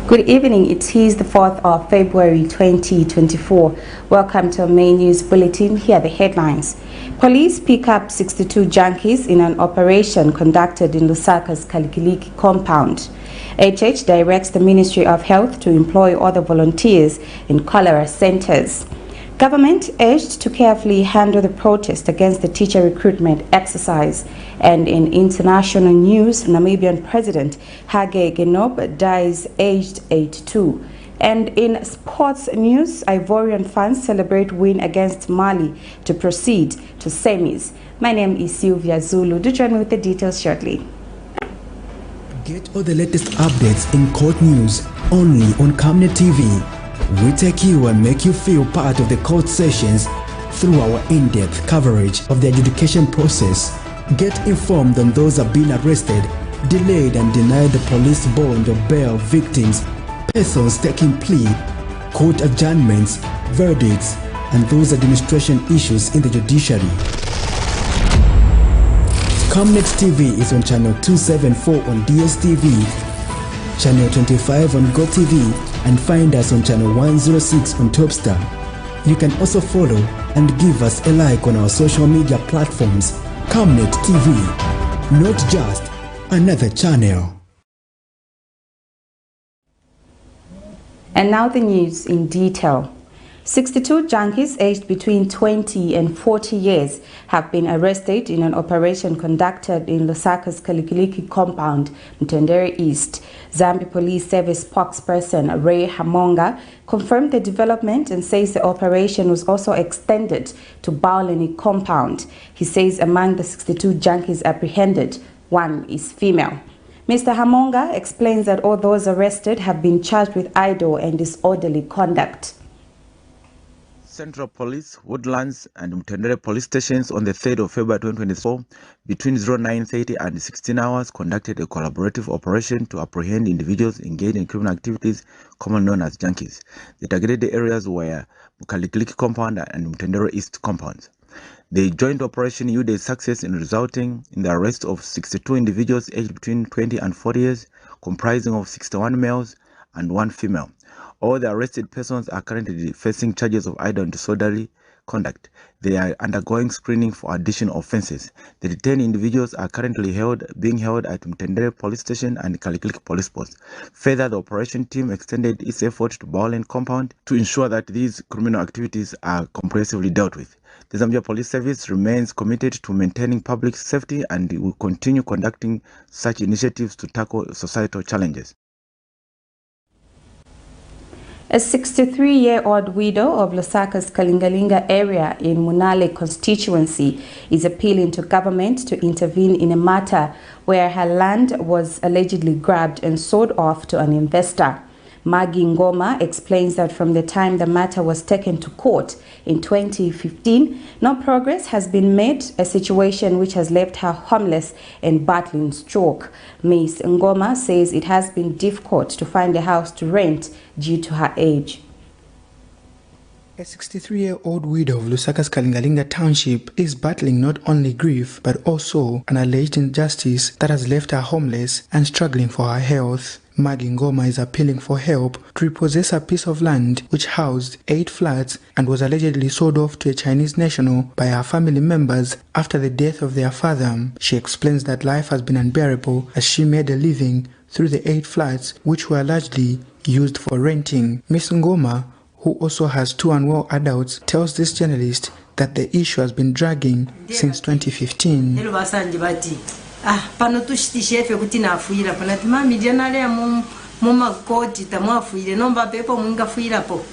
Good evening, it is the 4th of February 2024. Welcome to our main news bulletin. Here are the headlines. Police pick up 62 junkies in an operation conducted in LUSAKA'S KALIKILIKI compound. HAGE directs the Ministry of Health to employ other volunteers in cholera centers. Government urged to carefully handle the protest against the teacher recruitment exercise. And in international news, Namibian President HAGE GEINGOB dies aged 82. And in sports news, Ivorian fans celebrate win against Mali to proceed to semis. My name is Sylvia Zulu. Do join me with the details shortly. Get all the latest updates in court news only on Camnet TV. We take you and make you feel part of the court sessions through our in-depth coverage of the adjudication process. Get informed on those who have been arrested, delayed and denied the police bond or bail victims, persons taking plea, court adjournments, verdicts, and those administration issues in the judiciary. Camnet TV is on channel 274 on DSTV, channel 25 on GoTV, and find us on channel 106 on Topstar. You can also follow and give us a like on our social media platforms. Camnet TV, not just another channel. And now the news in detail. 62 junkies aged between 20 and 40 years have been arrested in an operation conducted in LUSAKA'S KALIKILIKI compound, Mtendere East. Zambia Police Service spokesperson Ray Hamonga confirmed the development and says the operation was also extended to Bowleni compound. He says among the 62 junkies apprehended, one is female. Mr. Hamonga explains that all those arrested have been charged with idle and disorderly conduct. Central Police, Woodlands and Mtendere police stations on the 3rd of February 2024 between 09:30 and 16 hours conducted a collaborative operation to apprehend individuals engaged in criminal activities commonly known as junkies. The targeted areas were KALIKILIKI compound and Mtendere East compounds. The joint operation yielded success in resulting in the arrest of 62 individuals aged between 20 and 40 years, comprising of 61 males and 1 female. All the arrested persons are currently facing charges of idle and disorderly conduct. They are undergoing screening for additional offences. The detained individuals are currently being held at Mtendere Police Station and KALIKILIKI Police Post. Further, the operation team extended its effort to Bowleni compound to ensure that these criminal activities are comprehensively dealt with. The Zambia Police Service remains committed to maintaining public safety and will continue conducting such initiatives to tackle societal challenges. A 63-year-old widow of LUSAKA'S Kalingalinga area in Munale constituency is appealing to government to intervene in a matter where her land was allegedly grabbed and sold off to an investor. Magi Ngoma explains that from the time the matter was taken to court in 2015, no progress has been made, a situation which has left her homeless and battling stroke. Ms. Ngoma says it has been difficult to find a house to rent due to her age. A 63-year-old widow of LUSAKA'S Kalingalinga township is battling not only grief but also an alleged injustice that has left her homeless and struggling for her health. Magi Ngoma is appealing for help to repossess a piece of land which housed 8 flats and was allegedly sold off to a Chinese national by her family members after the death of their father. She explains that life has been unbearable as she made a living through the 8 flats which were largely used for renting. Ms. Ngoma, who also has 2 unwell adults, tells this journalist that the issue has been dragging since 2015. Pano tushtishefe kuti nafuira pana timami janale muma koti tamwafuire nomba pepo mwinga fuira po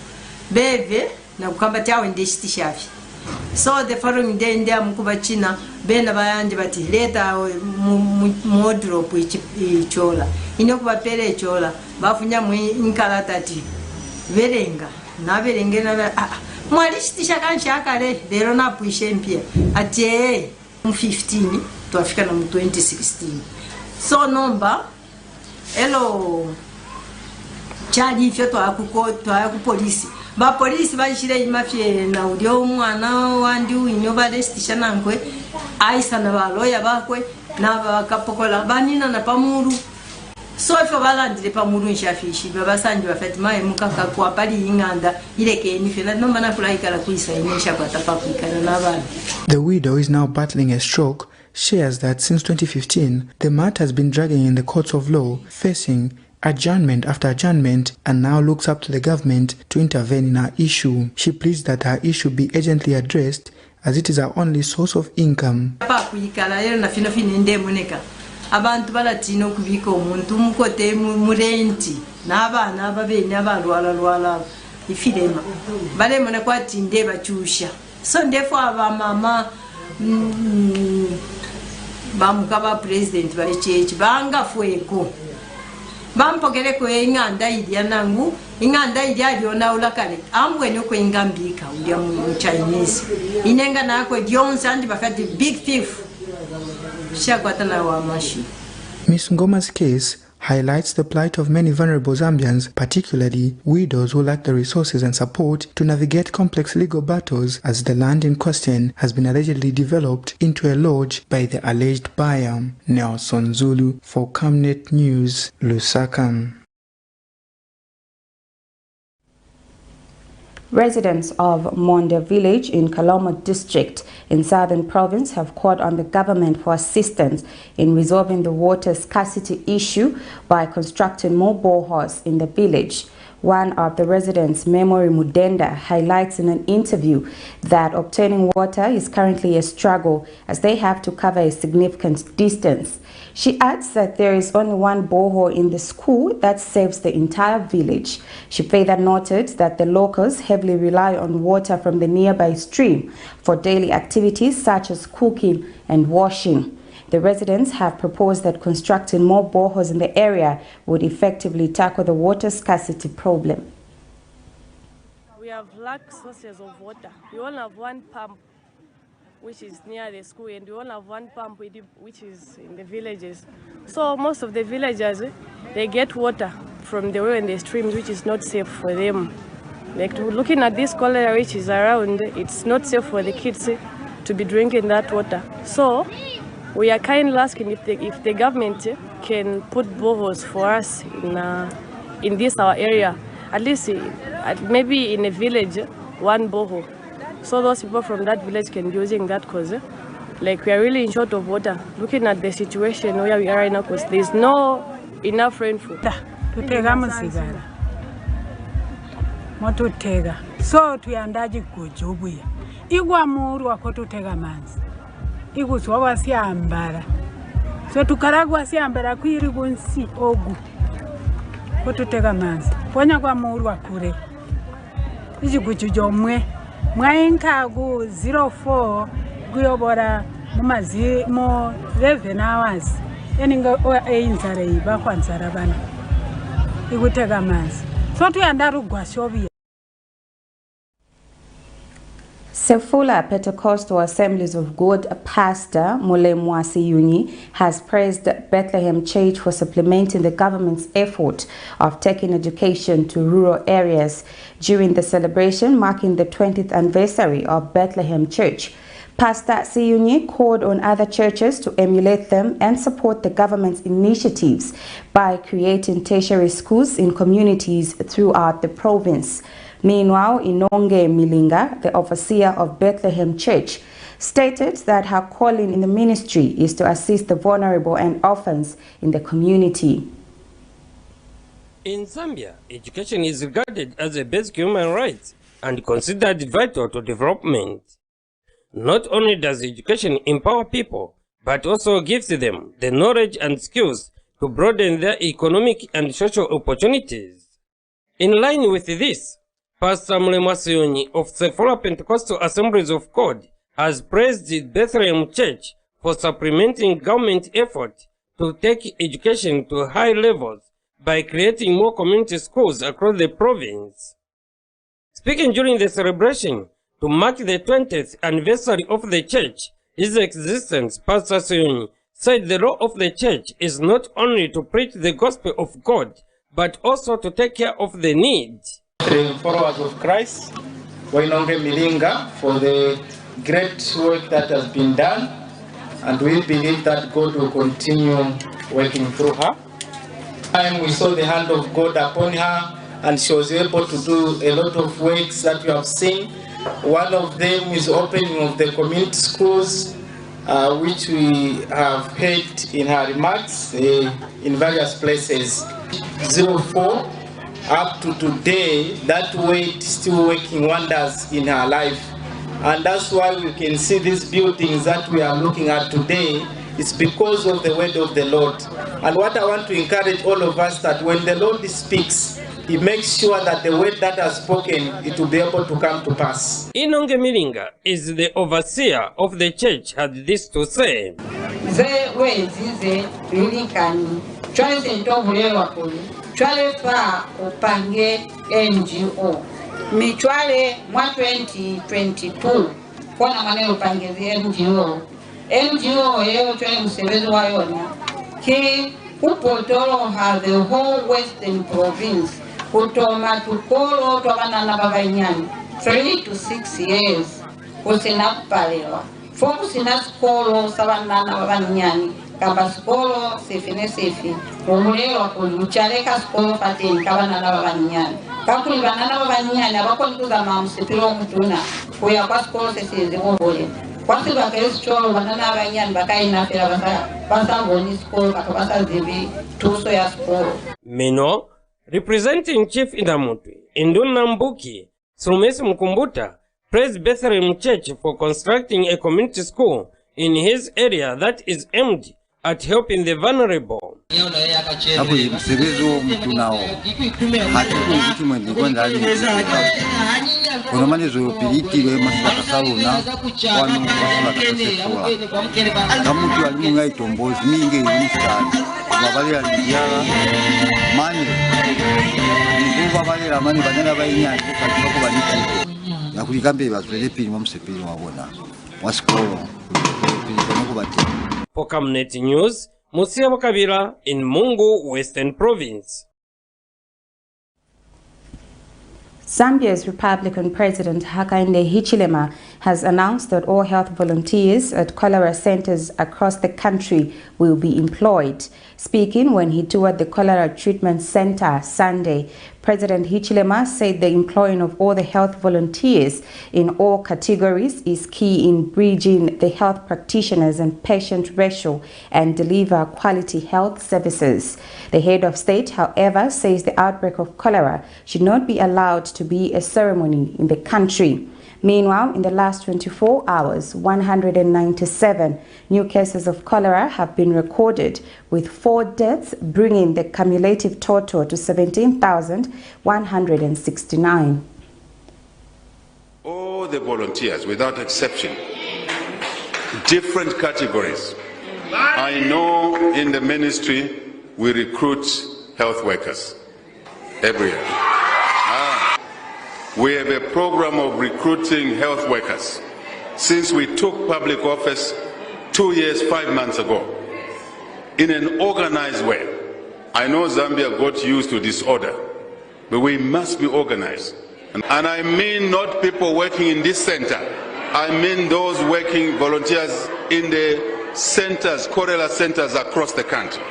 beve na kukamba tawe ndeshtishafi. So the following day ndia mkuba china bena bayanje bati leta wardrobe ichola inokuba pele ichola bafunya mwinkala tati verenga na verenge na mwalishtisha kanshakale lero na puishe mpia ati 15 tuafika na 2016. So nomba elo chali fyo to aku polisi ba polisi bashire imafye na ulio umwana wandi winyo balestisha nankwe aisa na baloya bakwe na bakapokola banina na pamuru so if balandire pa muru nshafishi babasanji bafati mai mukaka kwa pali inganda ileke ni fena no mana kulaikala kuisa inisha kwa tapakuikana n'abana. The widow is now battling a stroke. Shares that since 2015 the matter has been dragging in the courts of law, facing adjournment after adjournment, and now looks up to the government to intervene in her issue. She pleads that her issue be urgently addressed as it is her only source of income. Abantu balatino kubika omuntu mukote murenti n'abaana ababeni abalwala ifirema balema nakwati nde bachusha so ndefo abamama bamukaba president ba church bangafueko bampogereko inganda idia nangu inganda idia aliona ulakale ambwene ko ingambika ulia mu Chinese inenga nako Jones and bakati big thief. Ms. Ngoma's case highlights the plight of many vulnerable Zambians, particularly widows who lack the resources and support to navigate complex legal battles, as the land in question has been allegedly developed into a lodge by the alleged buyer. Nelson Zulu for Camnet News, Lusaka. Residents of Monde village in Kaloma district in southern province have called on the government for assistance in resolving the water scarcity issue by constructing more boreholes in the village. One of the residents, Memory Mudenda, highlights in an interview that obtaining water is currently a struggle as they have to cover a significant distance. She adds that there is only one borehole in the school that saves the entire village. She further noted that the locals heavily rely on water from the nearby stream for daily activities such as cooking and washing. The residents have proposed that constructing more boreholes in the area would effectively tackle the water scarcity problem. We have lack sources of water. We only have one pump which is near the school, and we only have one pump which is in the villages. So most of the villagers, they get water from the well and the streams, which is not safe for them. Like looking at this cholera which is around, it's not safe for the kids to be drinking that water. So we are kindly asking if the government can put boreholes for us in this our area, at least maybe in a village, one borehole. So those people from that village can be using that cause like we are really in short of water. Looking at the situation where we are right now, because there's no enough rainfall. So tuyandaji kujobuya igwa muru wakotutega manzi iguswa wasiambara so tukaragwa siambara kwiri gunsi ogu kotutega manzi ponya kwa muru wakure ijiguchujomwe mwainkagu 04 guyobora mumazi mo 11 hours eninga einzare iba kwanzara bana igutega manzi so tuyandarugwa shobiya. Sefula Pentecostal Assemblies of God Pastor Mule Mwasiyuni has praised Bethlehem Church for supplementing the government's effort of taking education to rural areas during the celebration marking the 20th anniversary of Bethlehem Church. Pastor Siyuni called on other churches to emulate them and support the government's initiatives by creating tertiary schools in communities throughout the province. Meanwhile, Inonge Milinga, the overseer of Bethlehem Church, stated that her calling in the ministry is to assist the vulnerable and orphans in the community. In Zambia, education is regarded as a basic human right and considered vital to development. Not only does education empower people, but also gives them the knowledge and skills to broaden their economic and social opportunities. In line with this, Pastor Mule Mwasiyuni of Sefula Pentecostal Assemblies of God has praised the Bethlehem Church for supplementing government effort to take education to high levels by creating more community schools across the province. Speaking during the celebration to mark the 20th anniversary of the church, its existence, Pastor Siyuni said the role of the church is not only to preach the gospel of God, but also to take care of the needs. The followers of Christ, Wainonge Milinga, for the great work that has been done, and we believe that God will continue working through her. time we saw the hand of God upon her, and she was able to do a lot of works that we have seen. One of them is opening of the community schools, which we have heard in her remarks in various places. 04 up to today, that weight is still working wonders in her life. And that's why we can see these buildings that we are looking at today. It's because of the word of the Lord. And what I want to encourage all of us, that when the Lord speaks, He makes sure that the word that has spoken, it will be able to come to pass. Inonge Milinga is the overseer of the church, had this to say. NGO. Michwale mwa 2022 kona maneno upangezi NGO. NGO yeo chwele msebezi wa yona. Ki upotoro ha the whole western province. Kutoma tukolo towana na baba inyani. 3 to 6 years. Kusina kupalewa. Foku sina skolo sawana na baba inyani. Kaba skolo sefine sefi. Umulewa kulichareka skolo pateni kabana na baba inyani. Kakuli banana baba inyani abakoni kuzama msepiro mtuna. Kuya kwa skolo sesizi mbole. Kwasi bakayesi cholo banana baba inyani bakayi nafira basa ngoni skolo bakabasa zivi tuso ya skolo. Meno, representing Chief Indamutwi, Induna Mbuki, Sumesi Mkumbuta, praised Bethlehem Church for constructing a community school in his area that is aimed at helping the vulnerable. Hapo msebezo mtunao hatuko vitu mwendiko ndani kuna manezo piliki le masaka salona kwanu masaka kamu tu alimu ngai tombozi mingi ilista babali alidiara mani nguva bali la mani banana bainya katika ko baniki yakulikambe bazwele pili mumsepili wabona wasikolo pili ko bati. For Camnet News, Musia Kabira in Mungu, Western Province. Zambia's Republican President Hakainde Hichilema has announced that all health volunteers at cholera centers across the country will be employed. Speaking when he toured the cholera treatment center Sunday, President Hichilema said the employing of all the health volunteers in all categories is key in bridging the health practitioners and patient ratio and deliver quality health services. The head of state, however, says the outbreak of cholera should not be allowed to be a ceremony in the country. Meanwhile, in the last 24 hours, 197 new cases of cholera have been recorded, with 4 deaths, bringing the cumulative total to 17,169. All the volunteers, without exception, different categories. I know in the ministry we recruit health workers every year. We have a program of recruiting health workers since we took public office 2 years, 5 months ago, in an organized way. I know Zambia got used to disorder, but we must be organized. And I mean not people working in this center. I mean those working volunteers in the centers, cholera centers across the country.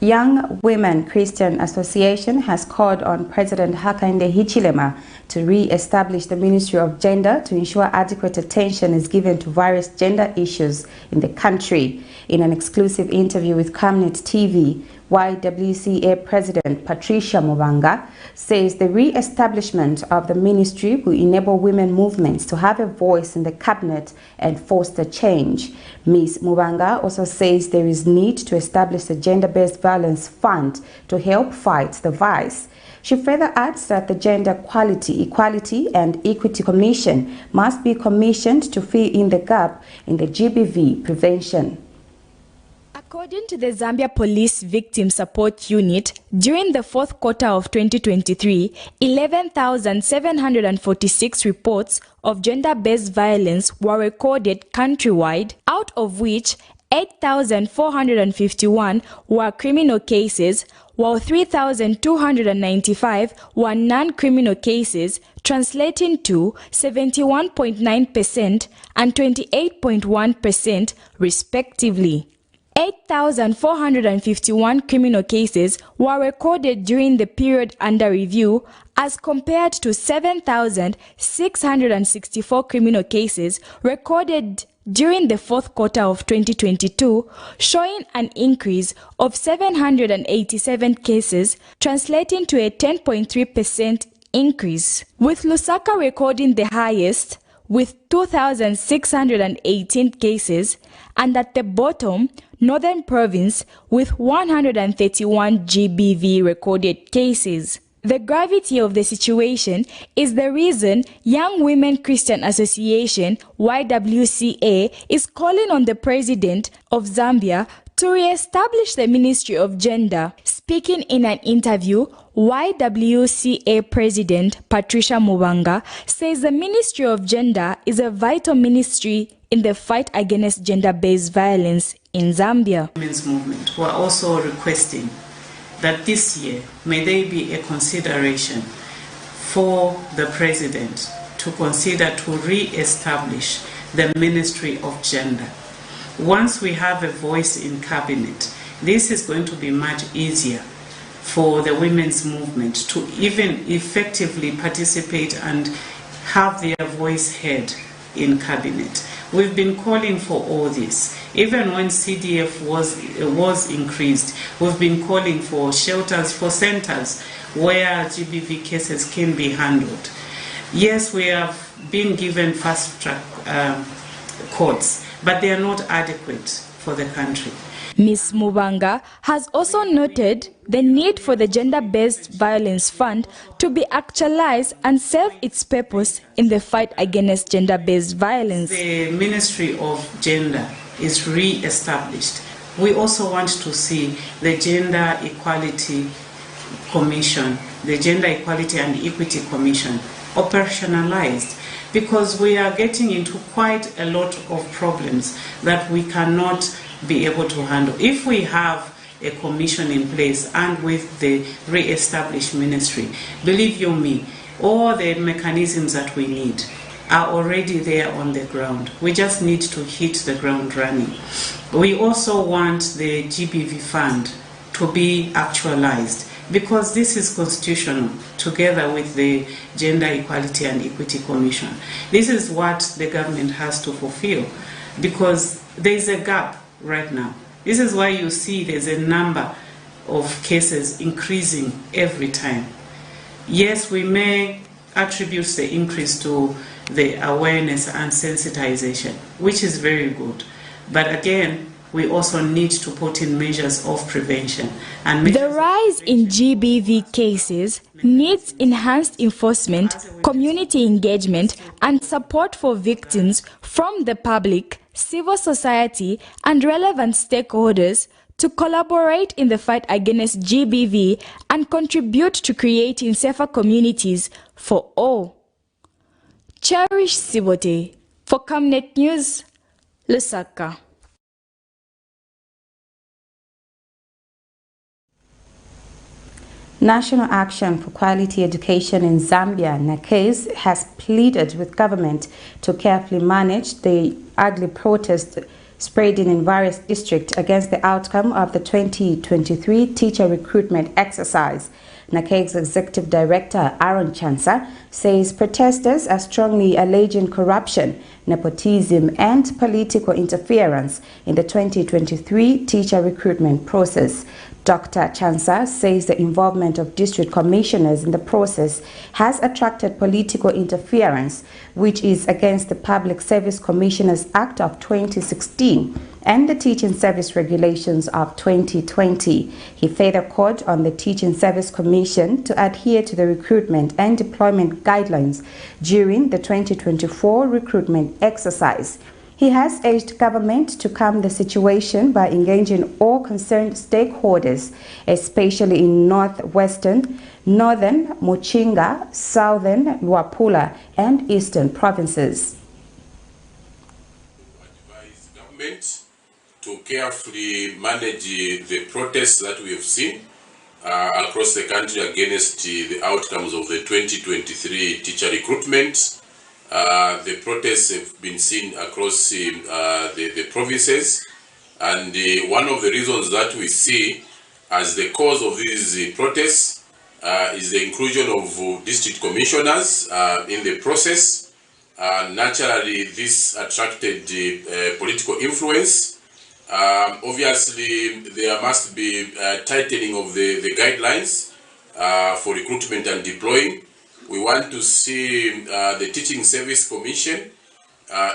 Young Women Christian Association has called on President Hakainde Hichilema to re-establish the Ministry of Gender to ensure adequate attention is given to various gender issues in the country. In an exclusive interview with Camnet TV, YWCA President Patricia Mubanga says the re-establishment of the ministry will enable women movements to have a voice in the cabinet and foster change. Ms. Mubanga also says there is need to establish a gender-based violence fund to help fight the vice. She further adds that the Gender Equality and Equity Commission must be commissioned to fill in the gap in the GBV prevention. According to the Zambia Police Victim Support Unit, during the fourth quarter of 2023, 11,746 reports of gender-based violence were recorded countrywide, out of which 8,451 were criminal cases, while 3,295 were non-criminal cases, translating to 71.9% and 28.1% respectively. 8,451 criminal cases were recorded during the period under review as compared to 7,664 criminal cases recorded during the fourth quarter of 2022, showing an increase of 787 cases, translating to a 10.3% increase, with Lusaka recording the highest with 2,618 cases, and at the bottom, Northern Province with 131 GBV recorded cases. The gravity of the situation is the reason Young Women Christian Association YWCA is calling on the President of Zambia to re-establish the Ministry of Gender. Speaking in an interview, YWCA President Patricia Mubanga says the Ministry of Gender is a vital ministry in the fight against gender-based violence in Zambia. Women's movement who are also requesting that this year may there be a consideration for the President to consider to re-establish the Ministry of Gender. Once we have a voice in cabinet, this is going to be much easier for the women's movement to even effectively participate and have their voice heard in cabinet. We've been calling for all this. Even when CDF was increased, we've been calling for shelters, for centers where GBV cases can be handled. Yes, we have been given fast-track courts, but they are not adequate for the country. Ms. Mubanga has also noted the need for the Gender-Based Violence Fund to be actualized and serve its purpose in the fight against gender-based violence. The Ministry of Gender is re-established. We also want to see the Gender Equality Commission, the Gender Equality and Equity Commission operationalized, because we are getting into quite a lot of problems that we cannot be able to handle. If we have a commission in place and with the re-established ministry, believe you me, all the mechanisms that we need are already there on the ground. We just need to hit the ground running. We also want the GBV fund to be actualized, because this is constitutional, together with the Gender Equality and Equity Commission. This is what the government has to fulfill, because there is a gap right now. This is why you see there's a number of cases increasing every time. Yes, we may attribute the increase to the awareness and sensitization, which is very good. But again, we also need to put in measures of prevention. And the rise in GBV cases needs enhanced enforcement, community engagement, and support for victims from the public, civil society, and relevant stakeholders to collaborate in the fight against GBV and contribute to creating safer communities for all. Cherish Sibote for Camnet News, Lusaka. National Action for Quality Education in Zambia, NACA's, has pleaded with government to carefully manage the ugly protest spreading in various districts against the outcome of the 2023 teacher recruitment exercise. NACA's Executive Director Aaron Chansa says protesters are strongly alleging corruption, nepotism, and political interference in the 2023 teacher recruitment process. Dr. Chansa says the involvement of district commissioners in the process has attracted political interference, which is against the Public Service Commissioners Act of 2016 and the Teaching Service Regulations of 2020. He further called on the Teaching Service Commission to adhere to the recruitment and deployment guidelines during the 2024 recruitment exercise. He has urged government to calm the situation by engaging all concerned stakeholders, especially in northern Muchinga, southern Luapula, and eastern provinces. Advise government to carefully manage the protests that we have seen across the country against the outcomes of the 2023 teacher recruitment. The protests have been seen across the provinces, And one of the reasons that we see as the cause of these protests is the inclusion of district commissioners in the process. Naturally, this attracted political influence. Obviously, there must be tightening of the guidelines for recruitment and deploying. We want to see the Teaching Service Commission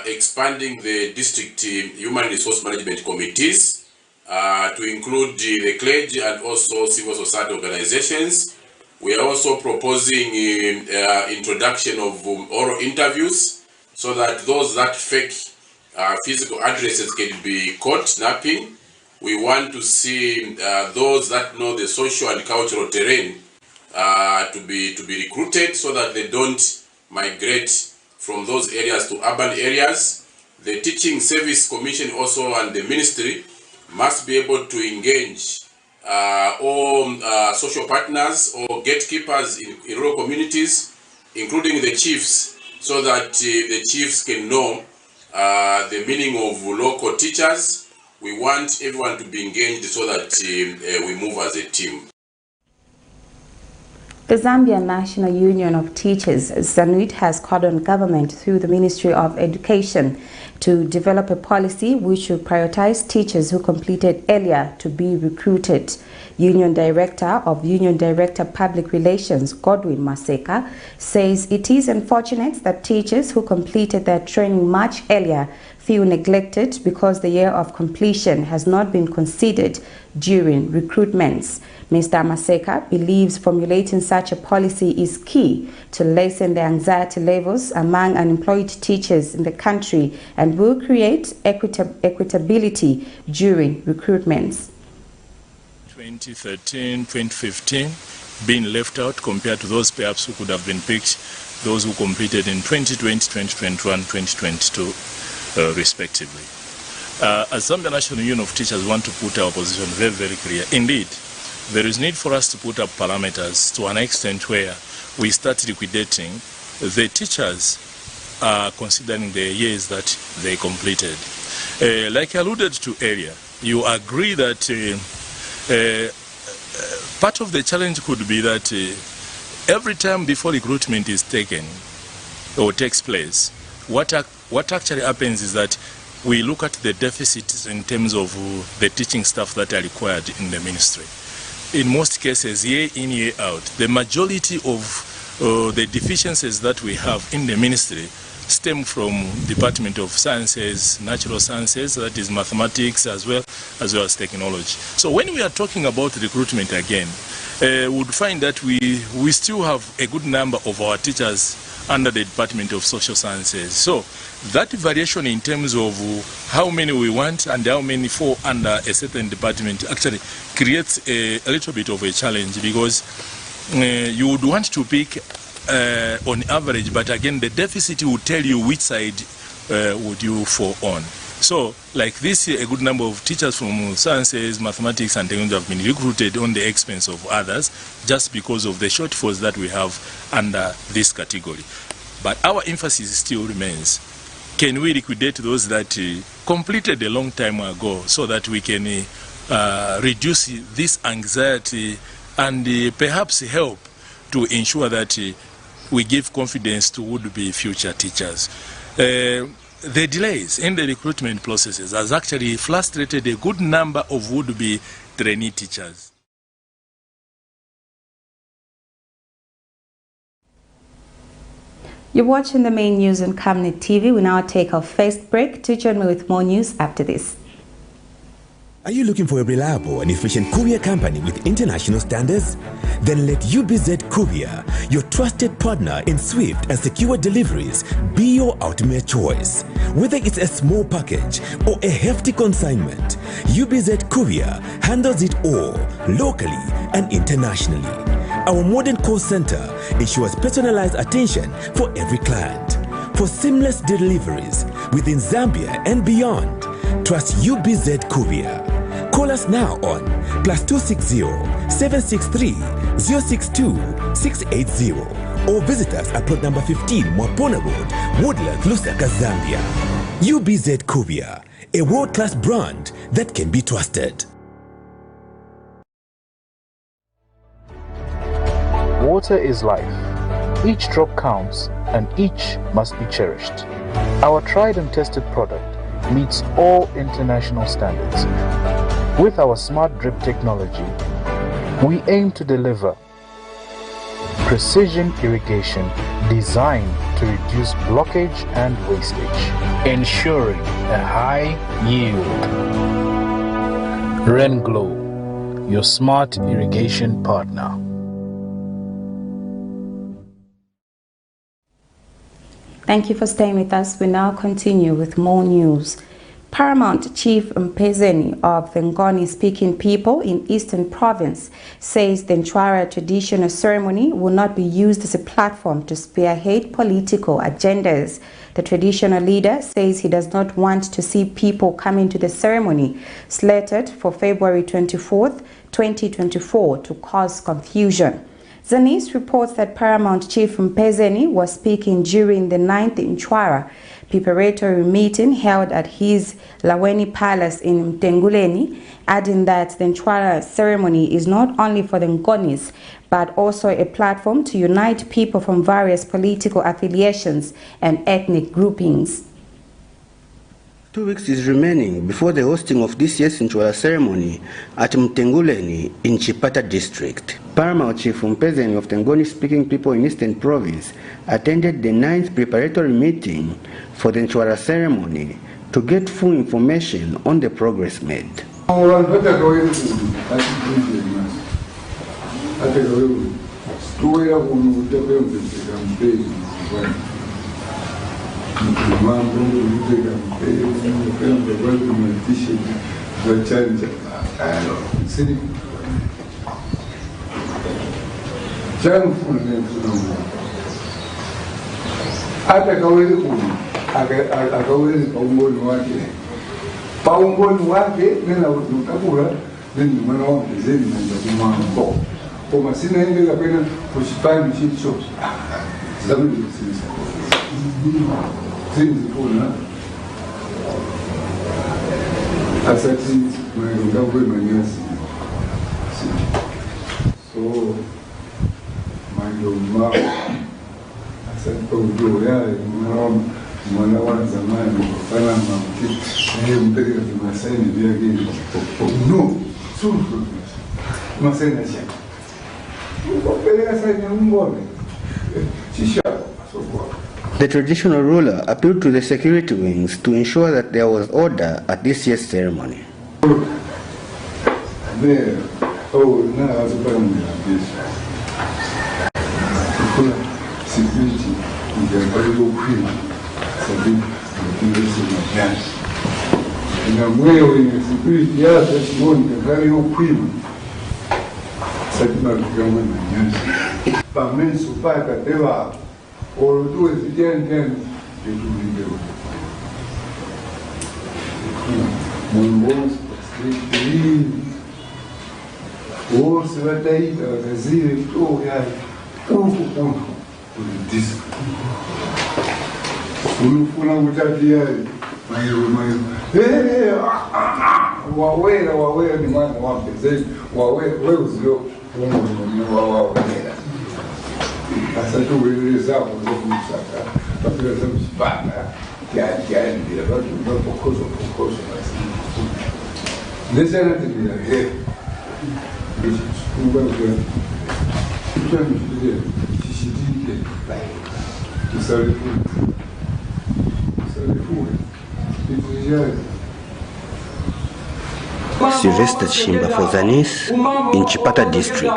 expanding the district human resource management committees to include the clergy and also civil society organizations. We are also proposing introduction of oral interviews so that those that fake physical addresses can be caught napping. We want to see those that know the social and cultural terrain to be recruited so that they don't migrate from those areas to urban areas. The Teaching Service Commission also and the ministry must be able to engage all social partners or gatekeepers in rural communities, including the chiefs, so that the chiefs can know the meaning of local teachers. We want everyone to be engaged so that we move as a team. The Zambian National Union of Teachers, ZANUT, has called on government through the Ministry of Education to develop a policy which should prioritize teachers who completed earlier to be recruited. Union Director Public Relations, Godwin Maseka, says it is unfortunate that teachers who completed their training much earlier feel neglected because the year of completion has not been considered during recruitments. Mr. Maseka believes formulating such a policy is key to lessen the anxiety levels among unemployed teachers in the country and will create equitability during recruitments. 2013, 2015 being left out compared to those perhaps who could have been picked, those who completed in 2020, 2021, 2022 respectively. As Zambia National Union of Teachers want to put our position very, very clear. Indeed, there is need for us to put up parameters to an extent where we start liquidating the teachers considering the years that they completed. Like I alluded to earlier, you agree that part of the challenge could be that every time before recruitment is taken or takes place, what actually happens is that we look at the deficits in terms of the teaching staff that are required in the ministry. In most cases, year in, year out, the majority of the deficiencies that we have in the ministry stem from Department of Sciences, Natural Sciences, that is mathematics as well as technology. So when we are talking about recruitment again, we would find that we still have a good number of our teachers under the Department of Social Sciences. So that variation in terms of how many we want and how many fall under a certain department actually creates a little bit of a challenge, because you would want to pick on average, but again the deficit will tell you which side would you fall on. So like this year, a good number of teachers from sciences, mathematics and technology have been recruited on the expense of others just because of the shortfalls that we have under this category. But our emphasis still remains, can we liquidate those that completed a long time ago so that we can reduce this anxiety and perhaps help to ensure that we give confidence to would-be future teachers. The delays in the recruitment processes has actually frustrated a good number of would-be trainee teachers. You're watching the main news on Camnet TV. We now take our first break. To join me with more news after this. Are you looking for a reliable and efficient courier company with international standards? Then let UBZ Courier, your trusted partner in swift and secure deliveries, be your ultimate choice. Whether it's a small package or a hefty consignment, UBZ Courier handles it all, locally and internationally. Our modern call center ensures personalized attention for every client. For seamless deliveries within Zambia and beyond, trust UBZ Courier. Call us now on +260 763 062 680 or visit us at plot number 15 Mwapona Road, Woodland, Lusaka, Zambia. UBZ Courier, a world-class brand that can be trusted. Water is life. Each drop counts and each must be cherished. Our tried and tested product meets all international standards. With our smart drip technology, we aim to deliver precision irrigation designed to reduce blockage and wastage, ensuring a high yield. REIN Glow, your smart irrigation partner. Thank you for staying with us. We now continue with more news. Paramount Chief Mpezeni of the Ngoni-speaking people in Eastern Province says the Nchwara traditional ceremony will not be used as a platform to spearhead political agendas. The traditional leader says he does not want to see people coming to the ceremony, slated for February 24th, 2024, to cause confusion. Zanis reports that Paramount Chief Mpezeni was speaking during the 9th Nchwara preparatory meeting held at his Laweni Palace in Mtenguleni, adding that the Nchwara ceremony is not only for the Ngonis, but also a platform to unite people from various political affiliations and ethnic groupings. 2 weeks is remaining before the hosting of this year's Nchwara ceremony at Mtenguleni in Chipata district. Paramount Chief Mpezeni of the Ngoni-speaking people in Eastern Province attended the 9th preparatory meeting for the Nchwara ceremony to get full information on the progress made. hata kawezi akawezi paumboni wake paumboni wake nena utakula nini mwana wangu zeni na kumambo kwa sina ende kapena kushipani chicho zamani sisi kuna asati mwenga kwa manyasi so mando ma asati kwa ya mwana wa zamani kana mamti ndio mpeke kwa masaini vya geni no suru masaini ya The traditional ruler appealed to the security wings to ensure that there was order at this year's ceremony. Pamenso paga deva or do it again to do Monbons or Savatai Gazir to ya this Ulufuna Mutadia my Wawe the man wanted say Wawe was low. Asa tu weza kuzungumza kabla za msibana ya ndio ndio pokozo ndeza na ndio he kumba kwa kitu ndio sishidike tusalifu Sylvester Chimba for Zanis in Chipata district.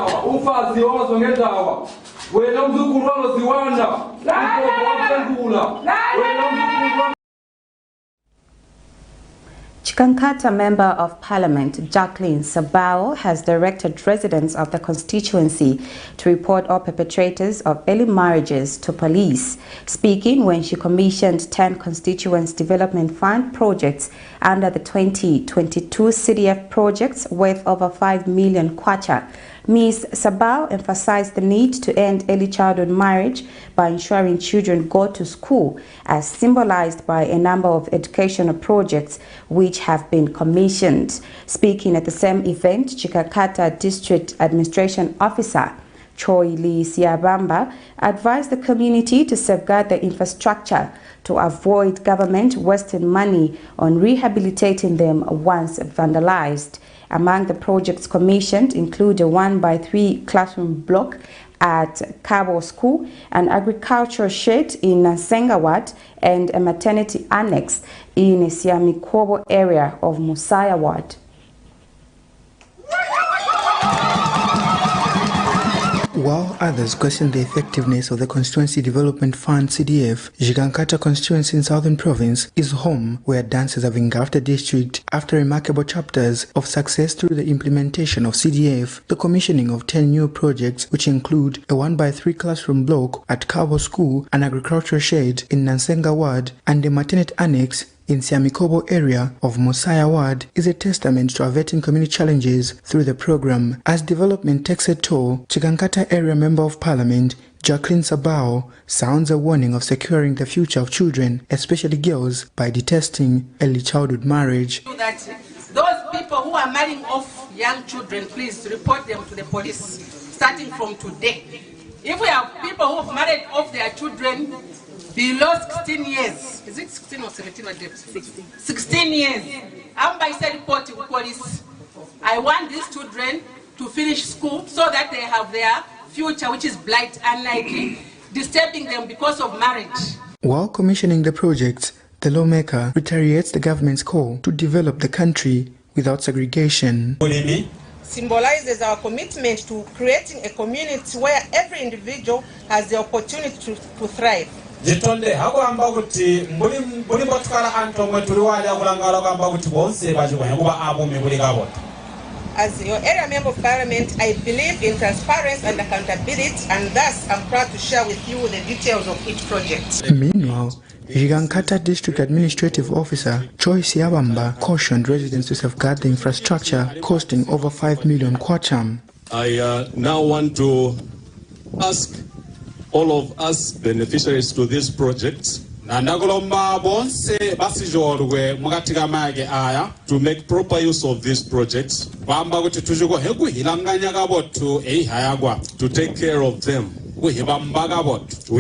Chikankata Member of Parliament Jacqueline Sabao has directed residents of the constituency to report all perpetrators of early marriages to police, speaking when she commissioned 10 Constituents Development Fund projects under the 2022 CDF projects worth over 5 million kwacha. Ms. Sabao emphasized the need to end early childhood marriage by ensuring children go to school, as symbolized by a number of educational projects which have been commissioned. Speaking at the same event, Chikakata District Administration Officer Choili Siabamba advised the community to safeguard the infrastructure to avoid government wasting money on rehabilitating them once vandalized. Among the projects commissioned include a 1x3 classroom block at Cabo School, an agricultural shed in Nasenga Ward, and a maternity annex in Siamikobo area of Musaya Ward. While others question the effectiveness of the Constituency Development Fund CDF, Jigankata constituency in Southern Province is home where dancers have engulfed the district after remarkable chapters of success through the implementation of CDF, the commissioning of 10 new projects which include a 1x3 classroom block at Cabo School, an agricultural shed in Nansenga Ward, and a maternity annex in Siamikobo area of Musaya Ward, is a testament to averting community challenges through the program. As development takes a toll, Chigankata Area Member of Parliament Jacqueline Sabao sounds a warning of securing the future of children, especially girls, by detesting early childhood marriage. That those people who are marrying off young children, please report them to the police starting from today. If we have people who have married off their children below 16 years, is it 16 or 17 or 16? 16 years. I said report to police. I want these children to finish school so that they have their future, which is blight, unlikely, disturbing them because of marriage. While commissioning the projects, the lawmaker reiterates the government's call to develop the country without segregation. Symbolizes our commitment to creating a community where every individual has the opportunity to thrive. As your area member of parliament, I believe in transparency and accountability, and thus I'm proud to share with you the details of each project. Meanwhile, Jigankata District Administrative Officer Choi Siabamba cautioned residents to safeguard the infrastructure costing over 5 million kwacha. I now want to ask all of us beneficiaries to this project to make proper use of this project, to take care of them. We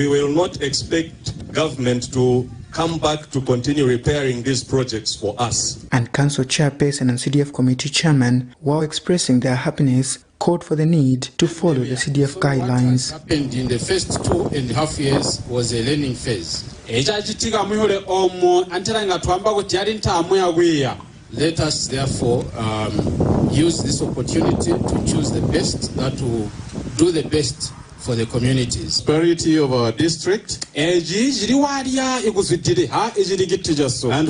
will not expect government to come back to continue repairing these projects for us. And Council Chairperson and CDF Committee Chairman, while expressing their happiness, called for the need to follow the CDF guidelines. What happened in the first 2.5 years was a learning phase. Let us therefore use this opportunity to choose the best that will do the best for the communities. Prosperity of our district, and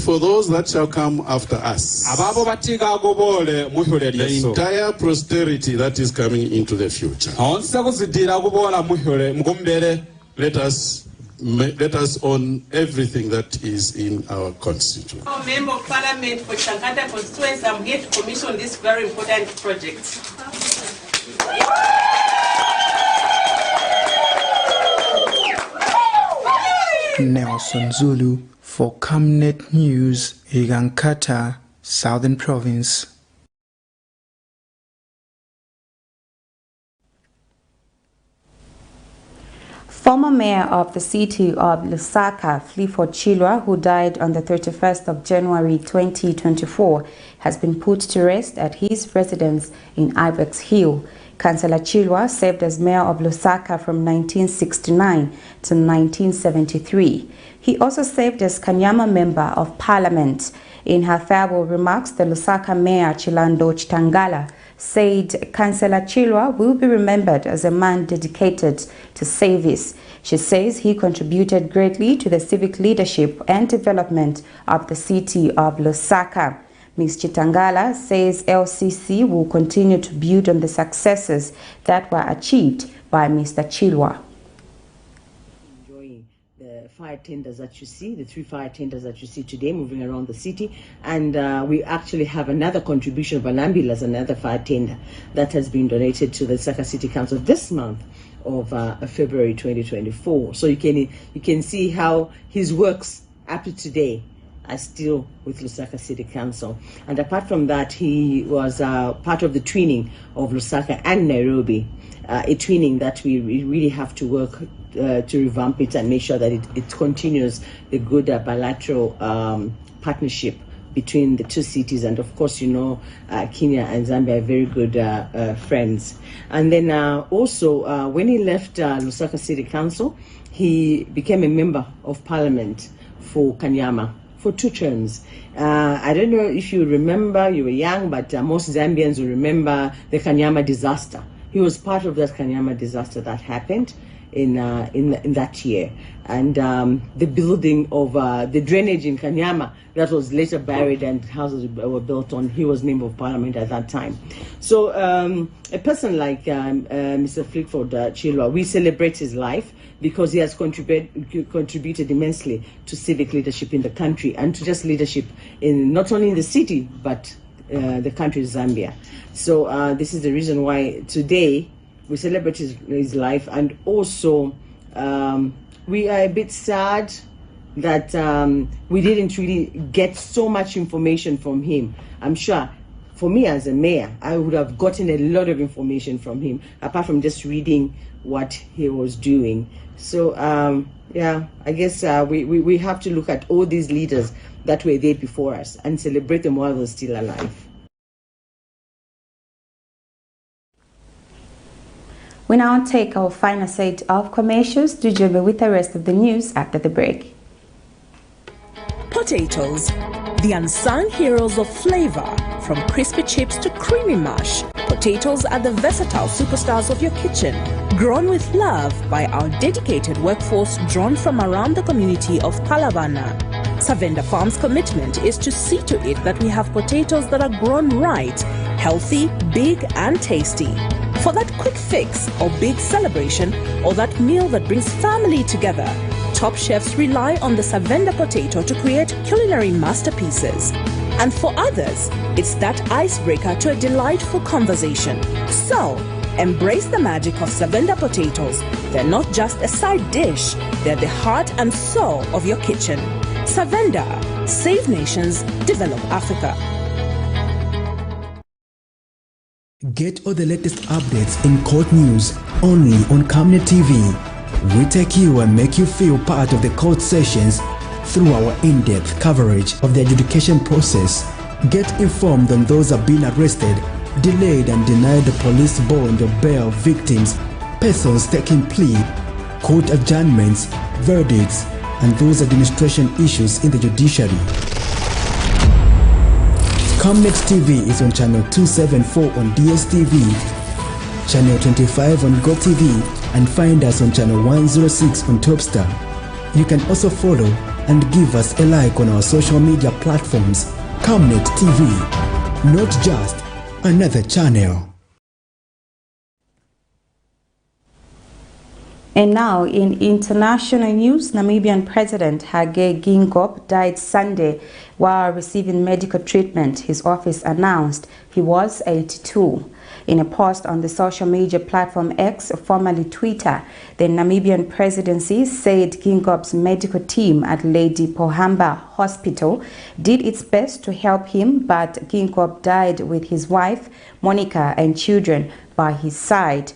for those that shall come after us. The entire prosperity that is coming into the future. Let us own everything that is in our constitution. Member of Parliament for Chigankata constituency, I'm here to commission this very important project. Nelson Zulu for Camnet News, Jigankata, Southern Province. Former mayor of the city of Lusaka, Clifford Chilwa, who died on the 31st of January 2024, has been put to rest at his residence in Ibex Hill. Councillor Chilwa served as mayor of Lusaka from 1969 to 1973. He also served as Kanyama Member of Parliament. In her farewell remarks, the Lusaka Mayor Chilando Chitangala said Councillor Chilwa will be remembered as a man dedicated to service. She says he contributed greatly to the civic leadership and development of the city of Lusaka. Ms. Chitangala says LCC will continue to build on the successes that were achieved by Mr. Chilwa. fire tenders that you see, the 3 fire tenders that you see today moving around the city. And we actually have another contribution of an ambulance, another fire tender that has been donated to the Lusaka City Council this month of February 2024. So you can see how his works up to today are still with Lusaka City Council. And apart from that, he was part of the twinning of Lusaka and Nairobi, a twinning that we really have to work to revamp it and make sure that it continues the good bilateral partnership between the two cities. And of course, you know, Kenya and Zambia are very good friends. And then also, when he left Lusaka City Council, he became a member of parliament for Kanyama for 2 terms. I don't know if you remember, you were young, but most Zambians will remember the Kanyama disaster. He was part of that Kanyama disaster that happened in that year. And the building of the drainage in Kanyama that was later buried and houses were built on, he was member of parliament at that time. So a person like Mr. Flickford Chilwa, we celebrate his life because he has contributed immensely to civic leadership in the country and to just leadership in not only in the city, but the country Zambia. So this is the reason why today we celebrate his life. And also we are a bit sad that we didn't really get so much information from him. I'm sure for me as a mayor, I would have gotten a lot of information from him, apart from just reading what he was doing. So yeah, I guess we have to look at all these leaders that were there before us and celebrate them while they're still alive. We now take our final set of commercials. Do join me with the rest of the news after the break. Potatoes, the unsung heroes of flavor. From crispy chips to creamy mash, potatoes are the versatile superstars of your kitchen. Grown with love by our dedicated workforce drawn from around the community of Palavana. Savenda Farm's commitment is to see to it that we have potatoes that are grown right, healthy, big and tasty. For that quick fix or big celebration or that meal that brings family together, top chefs rely on the Savenda potato to create culinary masterpieces. And for others, it's that icebreaker to a delightful conversation. So, embrace the magic of Savenda potatoes. They're not just a side dish, they're the heart and soul of your kitchen. Savenda, save nations, develop Africa. Get all the latest updates in court news only on Camnet TV. We take you and make you feel part of the court sessions through our in-depth coverage of the adjudication process. Get informed on those who have been arrested, delayed and denied the police bond or bail victims, persons taking plea, court adjournments, verdicts, and those administration issues in the judiciary. Camnet TV is on channel 274 on DSTV, channel 25 on GoTV, and find us on channel 106 on Topstar. You can also follow and give us a like on our social media platforms. Camnet TV, not just another channel. And now in international news, Namibian President HAGE GEINGOB died Sunday while receiving medical treatment. His office announced he was 82. In a post on the social media platform X, formerly Twitter, the Namibian presidency said GEINGOB's medical team at Lady Pohamba Hospital did its best to help him, but GEINGOB died with his wife, Monica, and children by his side.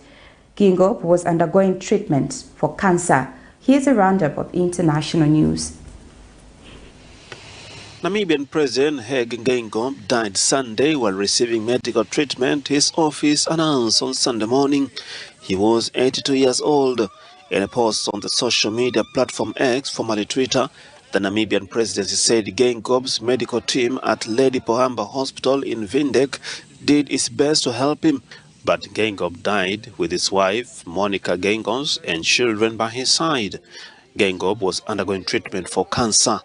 GEINGOB was undergoing treatment for cancer. Here's a roundup of international news. Namibian President HAGE GEINGOB died Sunday while receiving medical treatment, his office announced on Sunday morning. He was 82 years old. In a post on the social media platform X, formerly Twitter, the Namibian presidency said GEINGOB's medical team at Lady Pohamba Hospital in Vindek did its best to help him. But GEINGOB died with his wife, Monica GEINGOB, and children by his side. GEINGOB was undergoing treatment for cancer.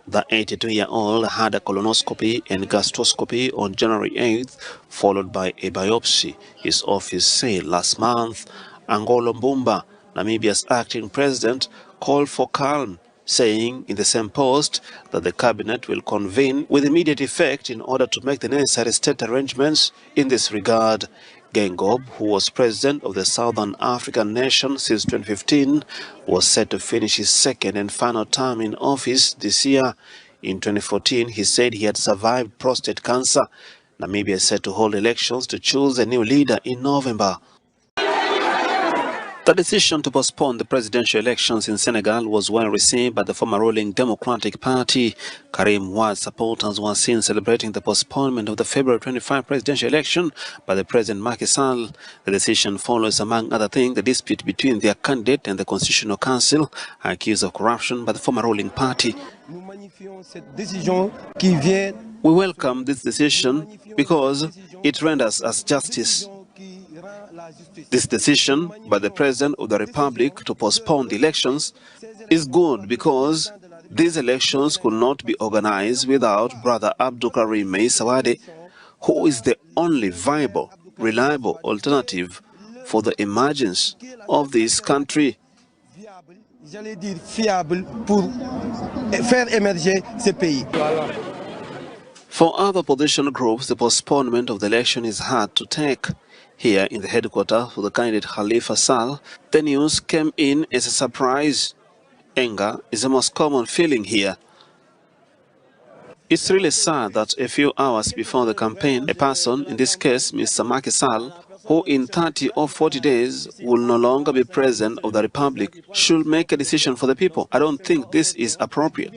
The 82-year-old had a colonoscopy and gastroscopy on January 8th, followed by a biopsy, his office said last month. Angolo Mbumba, Namibia's acting president, called for calm, saying in the same post that the cabinet will convene with immediate effect in order to make the necessary state arrangements in this regard. GEINGOB, who was president of the Southern African nation since 2015, was set to finish his second and final term in office this year. In 2014, he said he had survived prostate cancer. Namibia is set to hold elections to choose a new leader in November. The decision to postpone the presidential elections in Senegal was well received by the former ruling Democratic Party. Karim Wade's supporters were seen celebrating the postponement of the February 25 presidential election by the President Macky Sall. The decision follows, among other things, the dispute between their candidate and the Constitutional Council, accused of corruption by the former ruling party. We welcome this decision because it renders us justice. This decision by the President of the Republic to postpone the elections is good because these elections could not be organized without Brother Abdul Karim Sawade, who is the only viable, reliable alternative for the emergence of this country. For other opposition groups, the postponement of the election is hard to take. Here in the headquarters for the candidate Khalifa Sall, the news came in as a surprise. Anger is the most common feeling here. It's really sad that a few hours before the campaign, a person, in this case Mr. Macky Sall, who in 30 or 40 days will no longer be president of the Republic, should make a decision for the people. I don't think this is appropriate.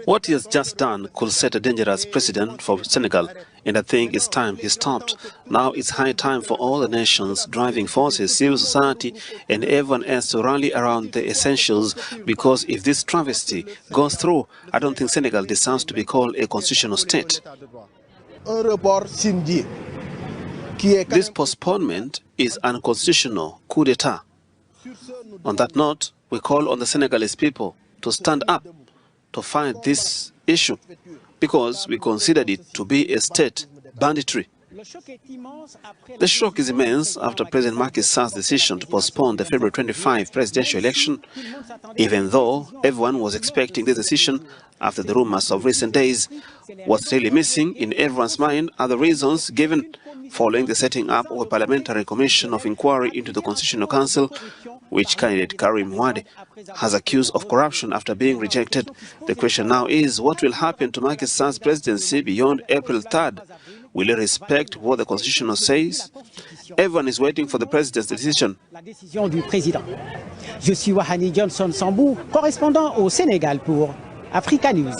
What he has just done could set a dangerous precedent for Senegal, and I think it's time he stopped. Now it's high time for all the nations, driving forces, civil society, and everyone else to rally around the essentials, because if this travesty goes through, I don't think Senegal deserves to be called a constitutional state. This postponement is unconstitutional coup d'etat. On that note, we call on the Senegalese people to stand up to fight this issue, because we considered it to be a state banditry. The shock is immense after President Macky Sall's decision to postpone the February 25 presidential election, even though everyone was expecting this decision after the rumors of recent days. What's really missing in everyone's mind are the reasons given following the setting up of a parliamentary commission of inquiry into the Constitutional Council, which candidate Karim Wade has accused of corruption after being rejected. The question now is, what will happen to Macky Sall's presidency beyond April 3rd? Will he respect what the Constitution says? Everyone is waiting for the president's decision. La décision du président. Je suis Wahani Johnson Sambou, correspondant au Sénégal pour Africa News.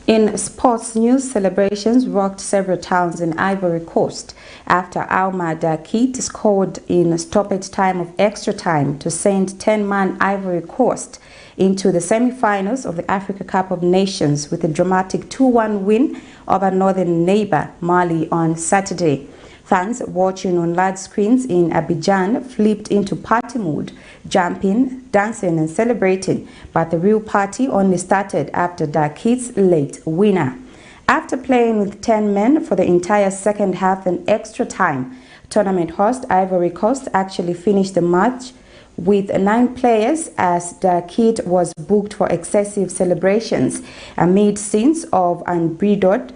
In sports news, celebrations rocked several towns in Ivory Coast after Alma Dakit scored in stoppage time of extra time to send 10-man Ivory Coast into the semi-finals of the Africa Cup of Nations with a dramatic 2-1 win over northern neighbor Mali on Saturday. Fans watching on large screens in Abidjan flipped into party mood, jumping, dancing and celebrating, but the real party only started after Dakit's late winner. After playing with 10 men for the entire second half and extra time, tournament host Ivory Coast actually finished the match with 9 players as Dakit was booked for excessive celebrations amid scenes of unbridled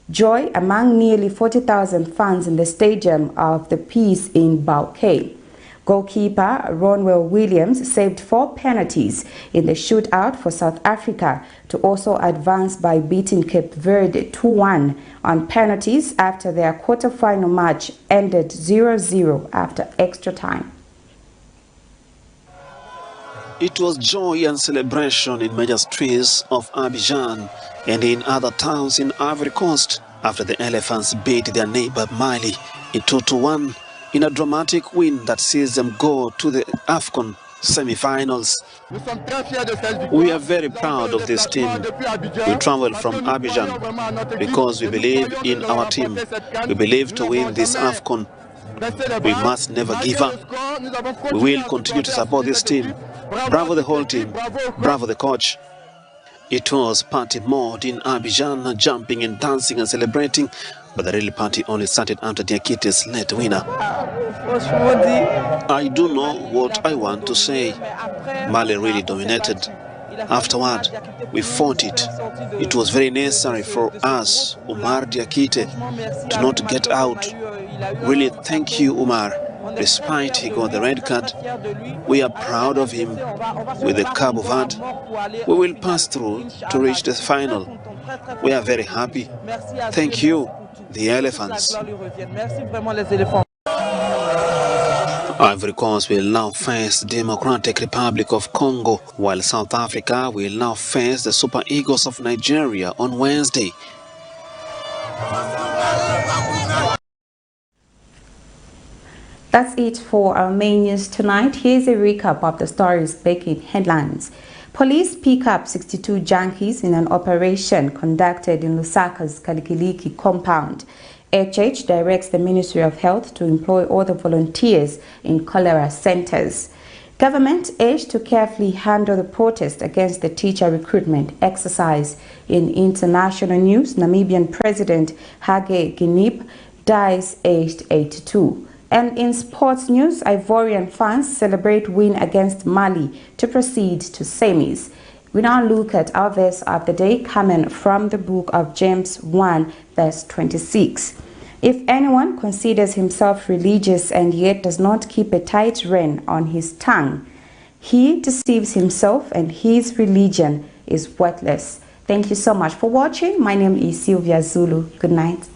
joy among nearly 40,000 fans in the Stadium of the Peace in Bouquet. Goalkeeper Ronwell Williams saved 4 penalties in the shootout for South Africa to also advance by beating Cape Verde 2-1 on penalties after their quarter-final match ended 0-0 after extra time. It was joy and celebration in major streets of Abidjan and in other towns in Ivory Coast after the Elephants beat their neighbor Mali in 2-1 in a dramatic win that sees them go to the AFCON semi-finals. We are very proud of this team. We traveled from Abidjan because we believe in our team. We believe to win this AFCON. We must never give up. We will continue to support this team. Bravo the whole team. Bravo the coach. It was party mode in Abidjan, jumping and dancing and celebrating but the real party only started after Diakite's late winner. I do know what I want to say. Mali really dominated. Afterward, we fought it. It was very necessary for us, Umar Diakite, to not get out. Really, thank you, Umar. Despite he got the red card, we are proud of him. With the Cabo Verde, we will pass through to reach the final. We are very happy. Thank you, the elephants. Ivory Coast will now face the Democratic Republic of Congo, while South Africa will now face the Super Eagles of Nigeria on Wednesday. That's it for our main news tonight. Here's a recap of the stories making headlines. Police pick up 62 junkies in an operation conducted in LUSAKA'S KALIKILIKI compound. HAGE directs the Ministry of Health to employ all the volunteers in cholera centers. Government urged to carefully handle the protest against the teacher recruitment exercise. In international news, Namibian President HAGE dies aged 82. And in sports news, Ivorian fans celebrate win against Mali to proceed to semis. We now look at our verse of the day coming from the book of James 1 verse 26. If anyone considers himself religious and yet does not keep a tight rein on his tongue, he deceives himself and his religion is worthless. Thank you so much for watching. My name is Sylvia Zulu. Good night.